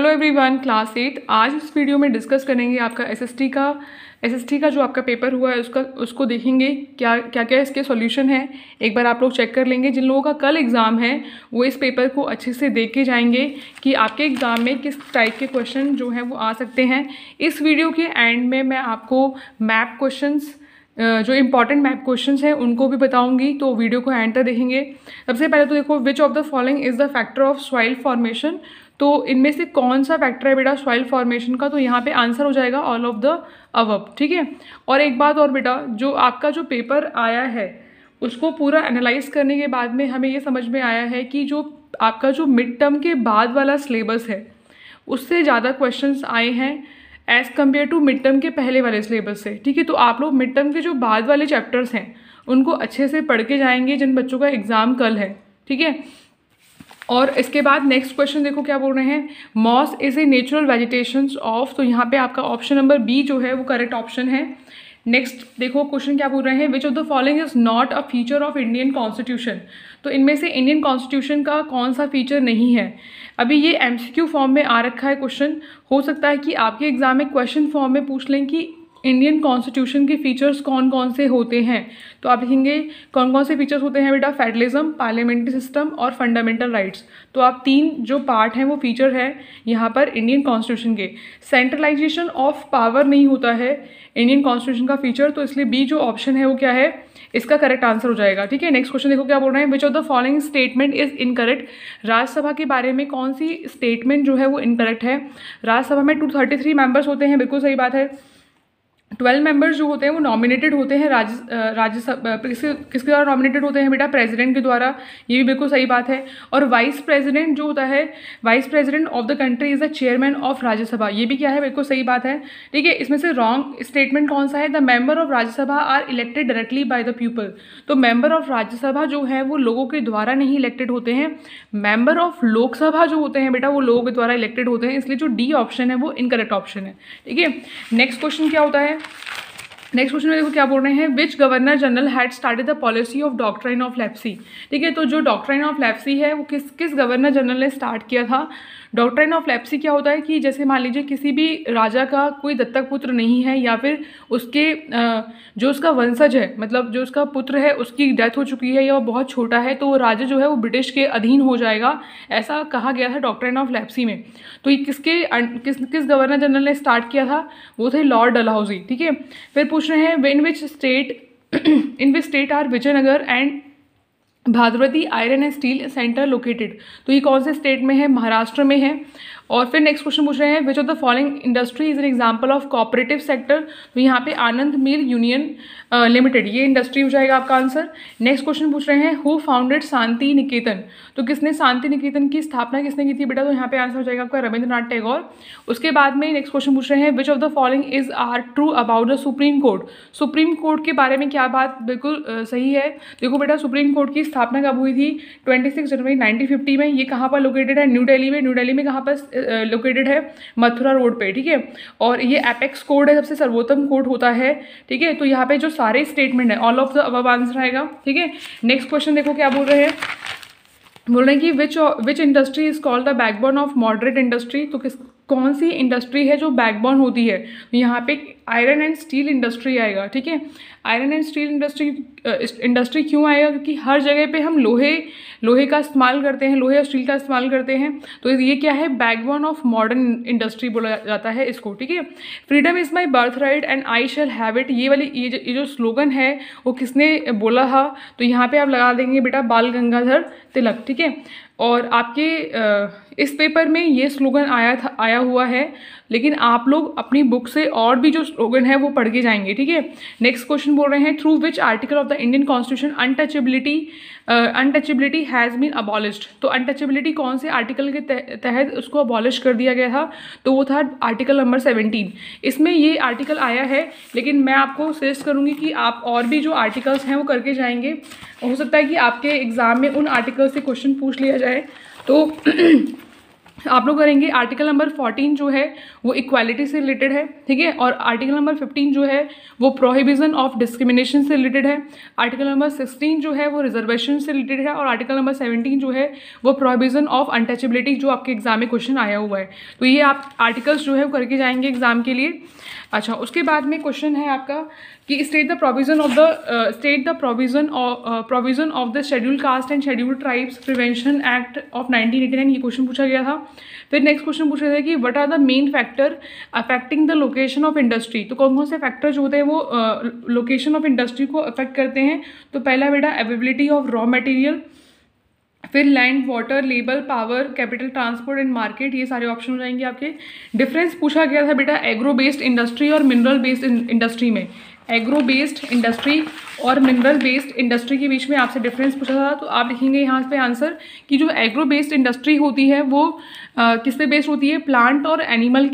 Hello everyone, class 8। आज इस video में डिस्कस करेंगे आपका एसएसटी का जो आपका पेपर हुआ है उसको देखेंगे क्या क्या इसके सॉल्यूशन है। एक बार आप लोग चेक कर लेंगे। जिन लोगों का कल एग्ज़ाम है वो इस पेपर को अच्छे से देख के जाएंगे कि आपके एग्ज़ाम में किस टाइप के क्वेश्चन जो हैं वो आ सकते हैं। इस वीडियो के एंड में मैं आपको मैप क्वेश्चंस जो इंपॉर्टेंट मैप क्वेश्चंस हैं उनको भी बताऊंगी, तो वीडियो को एंड तक देखेंगे। सबसे पहले तो देखो, विच of the following is the factor of soil formation. तो इनमें से कौन सा फैक्टर है बेटा सॉइल फॉर्मेशन का? तो यहाँ पे आंसर हो जाएगा ऑल ऑफ द अबव। ठीक है। और एक बात और बेटा, जो आपका जो पेपर आया है उसको पूरा एनालाइज करने के बाद में हमें ये समझ में आया है कि जो आपका जो मिड टर्म के बाद वाला सिलेबस है उससे ज़्यादा क्वेश्चंस आए हैं as compare to mid term के पहले वाले सिलेबस से। ठीक है। तो आप लोग मिड टर्म के जो बाद वाले चैप्टर्स हैं उनको अच्छे से पढ़ के जाएंगे जिन बच्चों का एग्ज़ाम कल है। ठीक है। और इसके बाद नेक्स्ट क्वेश्चन देखो क्या बोल रहे हैं, moss is a natural vegetations of. तो यहाँ पे आपका ऑप्शन नंबर बी जो है वो करेक्ट ऑप्शन है। नेक्स्ट देखो क्वेश्चन क्या बोल रहे हैं, which of the following is not a feature of Indian constitution. तो इनमें से इंडियन कॉन्स्टिट्यूशन का कौन सा फीचर नहीं है? अभी ये एमसीक्यू फॉर्म में आ रखा है क्वेश्चन, हो सकता है कि आपके एग्जाम में क्वेश्चन फॉर्म में पूछ लें कि इंडियन कॉन्स्टिट्यूशन के फीचर्स कौन कौन से होते हैं। तो आप लिखेंगे कौन कौन से फीचर्स होते हैं बेटा, फेडरलिज्म, पार्लियामेंट्री सिस्टम और फंडामेंटल राइट्स। तो आप तीन जो पार्ट हैं वो फीचर है यहाँ पर इंडियन कॉन्स्टिट्यूशन के। सेंट्रलाइजेशन ऑफ पावर नहीं होता है इंडियन कॉन्स्टिट्यूशन का फीचर, तो इसलिए बी जो ऑप्शन है वो क्या है, इसका करेक्ट आंसर हो जाएगा। ठीक है। नेक्स्ट क्वेश्चन देखो क्या बोल रहे हैं, which of the following statement is incorrect. Rajya Sabha के बारे में कौन सी स्टेटमेंट जो है वो इनकरेक्ट है? राज्यसभा में 233 मेंबर्स होते हैं, बिल्कुल सही बात है। 12 मेंबर्स जो होते हैं वो नॉमिनेटेड होते हैं राज्यसभा। किसके द्वारा नॉमिनेटेड होते हैं बेटा? प्रेसिडेंट के द्वारा। ये भी बिल्कुल सही बात है। और वाइस प्रेसिडेंट जो होता है, vice president of the country is the chairman of Rajya Sabha. ये भी क्या है, बिल्कुल सही बात है। ठीक है। इसमें से रॉन्ग स्टेटमेंट कौन सा है, the member of Rajya Sabha are elected directly by the people. तो मेंबर ऑफ राज्यसभा जो है वो लोगों के द्वारा नहीं इलेक्टेड होते हैं। मेंबर ऑफ लोकसभा जो होते हैं बेटा वो लोगों के द्वारा इलेक्टेड होते हैं, इसलिए जो डी ऑप्शन है वो इनकरेक्ट ऑप्शन है। ठीक है। नेक्स्ट क्वेश्चन क्या होता है, नेक्स्ट क्वेश्चन में देखो क्या बोल रहे हैं, which governor general had started the policy of doctrine of lapse. ठीक है। तो जो डॉक्ट्राइन ऑफ लेप्सी है वो किस गवर्नर जनरल ने स्टार्ट किया था? डॉक्ट्राइन ऑफ लेप्सी क्या होता है कि जैसे मान लीजिए किसी भी राजा का कोई दत्तक पुत्र नहीं है या फिर उसके जो उसका वंशज है, मतलब जो उसका पुत्र है उसकी डेथ हो चुकी है या वो बहुत छोटा है, तो वो राजा जो है वो ब्रिटिश के अधीन हो जाएगा, ऐसा कहा गया था डॉक्ट्राइन ऑफ लेप्सी में। तो ये किस गवर्नर जनरल ने स्टार्ट किया था? वो थे लॉर्ड डलहौजी। ठीक है। फिर पूछ रहे हैं, in which state are Vijayanagar and Bhadravati iron and steel centre located. तो ये कौन से स्टेट में है? महाराष्ट्र में है। और फिर नेक्स्ट क्वेश्चन पूछ रहे हैं, which of the following industry is an example of cooperative sector. तो यहाँ पे आनंद मिल यूनियन लिमिटेड ये इंडस्ट्री हो जाएगा आपका आंसर। नेक्स्ट क्वेश्चन पूछ रहे हैं, हु फाउंडेड शांति निकेतन। तो किसने शांति निकेतन की स्थापना किसने की थी बेटा? तो यहाँ पे आंसर हो जाएगा आपका रविंद्रनाथ टैगोर। उसके बाद में नेक्स्ट क्वेश्चन पूछ रहे हैं, which of the following is are true about the Supreme Court. Supreme Court के बारे में क्या बात बिल्कुल सही है? देखो बेटा, सुप्रीम कोर्ट की स्थापना कब हुई थी? 26 जनवरी 1950 में। ये कहाँ पर लोकेटेड है? न्यू दिल्ली में। न्यू दिल्ली में कहाँ पर लोकेटेड है? मथुरा रोड पे। ठीक है। और ये एपेक्स कोर्ट है, सबसे सर्वोत्तम कोर्ट होता है। ठीक है। तो यहाँ पे जो सारे स्टेटमेंट है all of the above answer आएगा। ठीक है। नेक्स्ट क्वेश्चन देखो क्या बोल रहे हैं, बोल रहे हैं कि विच industry is called the backbone of moderate industry. तो कौन सी इंडस्ट्री है जो बैकबोन होती है? तो यहाँ पे आयरन एंड स्टील इंडस्ट्री आएगा। ठीक है। आयरन एंड स्टील इंडस्ट्री क्यों आएगा? क्योंकि हर जगह पे हम लोहे का इस्तेमाल करते हैं, लोहे और स्टील का इस्तेमाल करते हैं। तो ये क्या है, बैकबोन ऑफ मॉडर्न इंडस्ट्री बोला जाता है इसको। ठीक है। Freedom is my birth right and I shall have it, ये वाली ये जो स्लोगन है वो किसने बोला था? तो यहाँ पे आप लगा देंगे बेटा बाल गंगाधर तिलक। ठीक है। और आपके इस पेपर में ये स्लोगन आया हुआ है, लेकिन आप लोग अपनी बुक से और भी जो स्लोगन है वो पढ़ के जाएंगे। ठीक है। नेक्स्ट क्वेश्चन बोल रहे हैं, through which article of the Indian constitution untouchability has been abolished. तो अनटचेबिलिटी कौन से आर्टिकल के तहत उसको अबॉलिश कर दिया गया था? तो वो था आर्टिकल नंबर 17। इसमें ये आर्टिकल आया है, लेकिन मैं आपको सजेस्ट करूँगी कि आप और भी जो आर्टिकल्स हैं वो करके जाएंगे। हो सकता है कि आपके एग्ज़ाम में उन आर्टिकल से क्वेश्चन पूछ लिया जाए। तो आप लोग करेंगे आर्टिकल नंबर 14 जो है वो इक्वालिटी से रिलेटेड है, ठीक है, और आर्टिकल नंबर 15 जो है वो प्रोहिबिशन ऑफ डिस्क्रिमिनेशन से रिलेटेड है, आर्टिकल नंबर 16 जो है वो रिजर्वेशन से रिलेटेड है, और आर्टिकल नंबर 17 जो है वो प्रोहिबिशन ऑफ अनटचेबिलिटी जो आपके एग्जाम में क्वेश्चन आया हुआ है। तो ये आप आर्टिकल्स जो है वो करके जाएंगे एग्जाम के लिए। अच्छा, उसके बाद में क्वेश्चन है आपका कि state the provision of the scheduled caste and scheduled tribes prevention act of 1989, ये क्वेश्चन पूछा गया था। फिर नेक्स्ट क्वेश्चन पूछा था कि what are the main factor affecting the location of industry. तो कौन कौन से फैक्टर जो होते हैं वो लोकेशन ऑफ इंडस्ट्री को अफेक्ट करते हैं। तो पहला बेटा अवेलेबिलिटी ऑफ रॉ मटेरियल, फिर land, water, labour, power, capital, transport and market, ये सारे ऑप्शन हो जाएंगे आपके। डिफरेंस पूछा गया था बेटा एग्रो बेस्ड इंडस्ट्री और मिनरल बेस्ड इंडस्ट्री में। एग्रो बेस्ड इंडस्ट्री और मिनरल बेस्ड इंडस्ट्री के बीच में आपसे डिफरेंस पूछा था। तो आप लिखेंगे यहाँ पे आंसर कि जो एग्रो बेस्ड इंडस्ट्री होती है वो किस पे बेस्ड होती है, प्लांट और एनिमल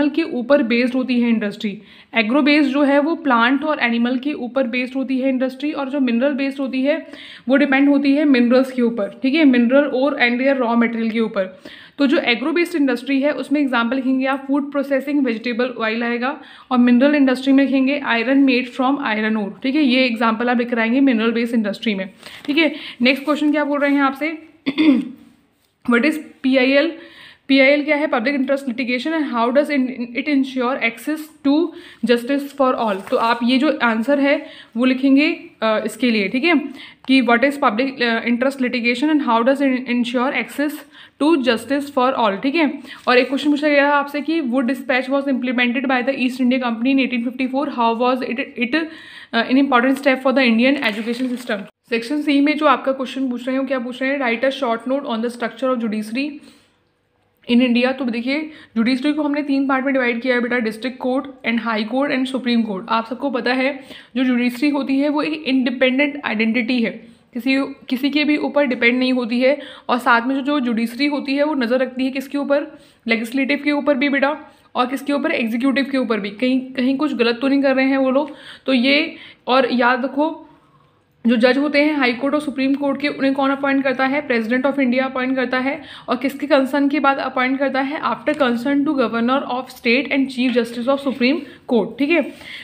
के ऊपर बेस्ड होती है इंडस्ट्री। एग्रो बेस्ड जो है वो प्लांट और एनिमल के ऊपर बेस्ड होती है इंडस्ट्री, और जो मिनरल बेस्ड होती है वो डिपेंड होती है मिनरल्स के ऊपर, ठीक है, मिनरल और एंड देयर रॉ मटेरियल के ऊपर। तो जो एग्रो बेस्ड इंडस्ट्री है उसमें एग्जांपल लिखेंगे आप फूड प्रोसेसिंग, वेजिटेबल ऑयल आएगा, और मिनरल इंडस्ट्री में लिखेंगे iron made from iron ore, ठीक है, ये एग्जांपल आप लिख कराएंगे मिनरल बेस्ड इंडस्ट्री में, ठीक है। नेक्स्ट क्वेश्चन क्या बोल रहे हैं आपसे व्हाट इज PIL। PIL क्या है, public interest litigation, and how does it ensure access to justice for all. तो आप ये जो आंसर है वो लिखेंगे इसके लिए, ठीक है, कि what is public interest litigation and how does ensure access to justice for all, ठीक है। और एक क्वेश्चन पूछा गया है आपसे कि Wood dispatch was implemented by the east India company in 1854, how was it an important step for the Indian education system. Section C में जो आपका क्वेश्चन पूछ रहे हैं वो क्या पूछ रहे हैं, right a short note on the structure of judiciary in India. तो देखिए जुडिशरी को हमने 3 पार्ट में डिवाइड किया है बेटा, district court and high court and supreme court. आप सबको पता है जो जुडिशरी होती है वो एक इंडिपेंडेंट आइडेंटिटी है, किसी के भी ऊपर डिपेंड नहीं होती है, और साथ में जो जुडिशरी होती है वो नज़र रखती है किसके ऊपर, लेजिस्लेटिव के ऊपर भी बेटा, और किसके ऊपर, एग्जीक्यूटिव के ऊपर भी, कहीं कुछ गलत तो नहीं कर रहे हैं वो लोग। तो ये, और याद रखो जो जज होते हैं हाई कोर्ट और सुप्रीम कोर्ट के, उन्हें कौन अपॉइंट करता है, प्रेसिडेंट ऑफ इंडिया अपॉइंट करता है, और किसके कंसर्न के बाद अपॉइंट करता है, after concern to governor of state and chief justice of Supreme Court, ठीक है।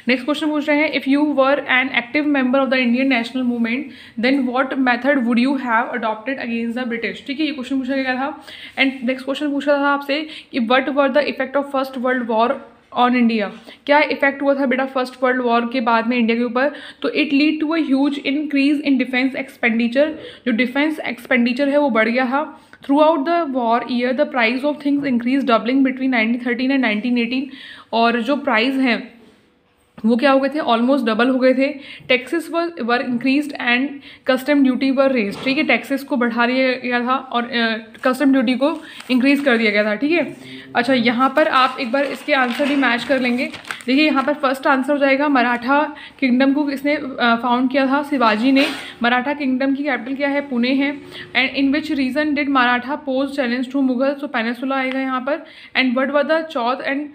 नेक्स्ट क्वेश्चन पूछ रहे हैं if you were an active member of the Indian National Movement then what method would you have adopted against the British, ठीक है, ये question पूछा गया था। एंड नेक्स्ट क्वेश्चन पूछा था आपसे कि what were the effect of first world war on India, क्या इफेक्ट हुआ था बेटा फर्स्ट वर्ल्ड वॉर के बाद में इंडिया के ऊपर। तो it lead to a huge increase in defence expenditure, जो डिफेंस एक्सपेंडिचर है वो बढ़ गया था। Throughout the war year the price of things increase doubling between 1913 and 1918, और जो प्राइस हैं वो क्या हो गए थे, ऑलमोस्ट डबल हो गए थे। Taxes were increased and custom duty were raise, ठीक है, टैक्सेस को बढ़ा दिया गया था और कस्टम ड्यूटी को इंक्रीज़ कर दिया गया था, ठीक है। अच्छा, यहाँ पर आप एक बार इसके आंसर भी मैच कर लेंगे। देखिए यहाँ पर फर्स्ट आंसर हो जाएगा मराठा किंगडम को किसने फाउंड किया था, शिवाजी ने। मराठा किंगडम की कैपिटल क्या है, पुणे है। And in which region did Maratha pose challenge to Mughal, so peninsula आएगा यहाँ पर। And what were the chauth and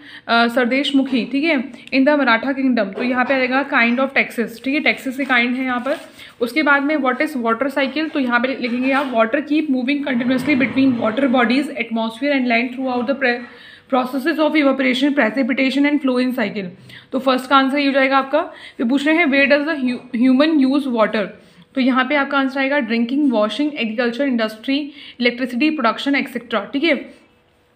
sardeshmukhi, ठीक है, इन द मराठा किंगडम। तो यहाँ पे आएगा काइंड ऑफ टैक्सेस, ठीक है, टैक्सेस के काइंड है यहाँ पर। उसके बाद में व्हाट इज वाटर साइकिल, तो यहाँ पे लिखेंगे आप water keep moving continuously between water bodies, atmosphere and land throughout the processes of evaporation, precipitation and flowing cycle. तो फर्स्ट का आंसर ये हो जाएगा आपका। फिर पूछ रहे हैं where does the human use water, तो यहाँ पे आपका आंसर आएगा drinking, washing, agriculture, industry, electricity production etcetera, ठीक है।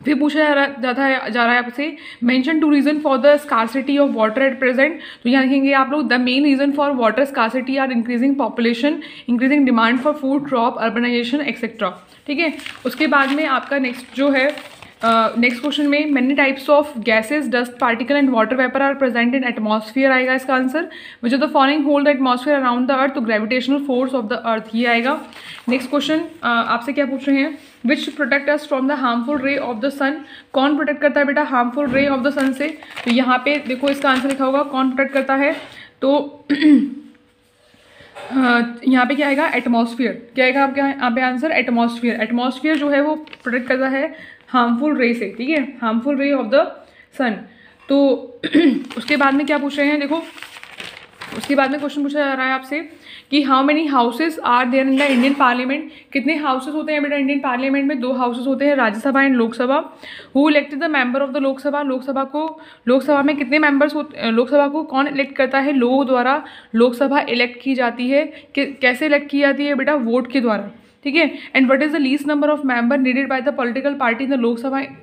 फिर पूछा जा रहा है आपसे mention 2 reason for the scarcity of water at present, तो यहाँ लिखेंगे आप लोग the main reason for water scarcity are increasing population, increasing demand for food, crop, urbanisation etcetera, ठीक है। उसके बाद में आपका नेक्स्ट जो है नेक्स्ट क्वेश्चन में many types of gases, dust particle and water vapour are present in atmosphere आएगा इसका answer. Which of the following hold the atmosphere around the earth, तो gravitational force of the earth, ये आएगा। Next question आपसे क्या पूछ रहे हैं, which protect us from the harmful ray of the sun, कौन प्रोटेक्ट करता है बेटा हार्मफुल रे ऑफ द सन से। तो यहाँ पे देखो इसका आंसर लिखा होगा कौन प्रोटेक्ट करता है, तो यहाँ पे क्या आएगा, एटमॉस्फेयर, क्या आएगा आपके यहाँ पे आंसर, एटमॉस्फेयर। एटमॉस्फेयर जो है वो प्रोटेक्ट करता है हार्मफुल रे से, ठीक है, हार्मफुल रे ऑफ द सन। तो उसके बाद में क्या पूछ रहे हैं, देखो उसके बाद में क्वेश्चन पूछा जा रहा है आपसे कि how many houses are there in the Indian parliament, कितने हाउसेज होते हैं बेटा इंडियन पार्लियामेंट में, 2 हाउसेज होते हैं, Rajya Sabha and Lok Sabha. Who elected the member of the Lok Sabha, Lok Sabha में कितने मेंबर्स होते, लोकसभा को कौन इलेक्ट करता है, लोगों द्वारा लोकसभा इलेक्ट की जाती है। कैसे इलेक्ट की जाती है बेटा, वोट के द्वारा, ठीक है। And what is the least number of member needed by the political party in the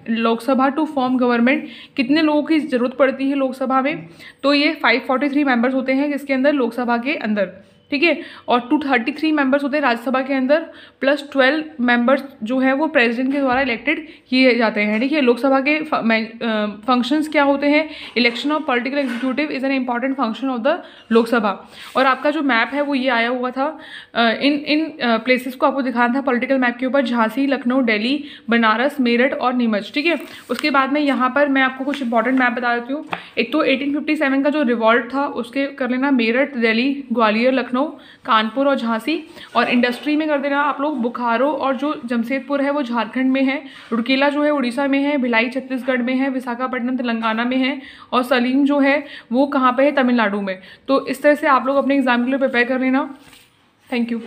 Lok Sabha to form government, कितने लोगों की जरूरत पड़ती है लोकसभा में, तो ये 543 मेंबर्स होते हैं किसके अंदर, लोकसभा के अंदर, ठीक है। और 233 मेंबर्स होते हैं राज्यसभा के अंदर, प्लस 12 मेंबर्स जो है वो प्रेसिडेंट के द्वारा इलेक्टेड किए जाते हैं, ठीक है। लोकसभा के फंक्शंस क्या होते हैं, election of political executive is an important function of the Lok Sabha. और आपका जो मैप है वो ये आया हुआ था, इन प्लेसेस को आपको दिखाना था पॉलिटिकल मैप के ऊपर, झांसी, लखनऊ, दिल्ली, बनारस, मेरठ और नीमच, ठीक है। उसके बाद में यहाँ पर मैं आपको कुछ इंपॉर्टेंट मैप बता देती हूँ। एक तो 1857 का जो रिवॉल्ट था उसके कर लेना मेरठ, दिल्ली, ग्वालियर, लखनऊ, कानपुर और झांसी। और इंडस्ट्री में कर देना आप लोग बोकारो, और जो जमशेदपुर है वो झारखंड में है, रुड़कीला जो है उड़ीसा में है, भिलाई छत्तीसगढ़ में है, विशाखापट्टनम तेलंगाना में है, और सलीम जो है वो कहाँ पे है, तमिलनाडु में। तो इस तरह से आप लोग अपने एग्जाम के लिए प्रिपेयर कर लेना। Thank you.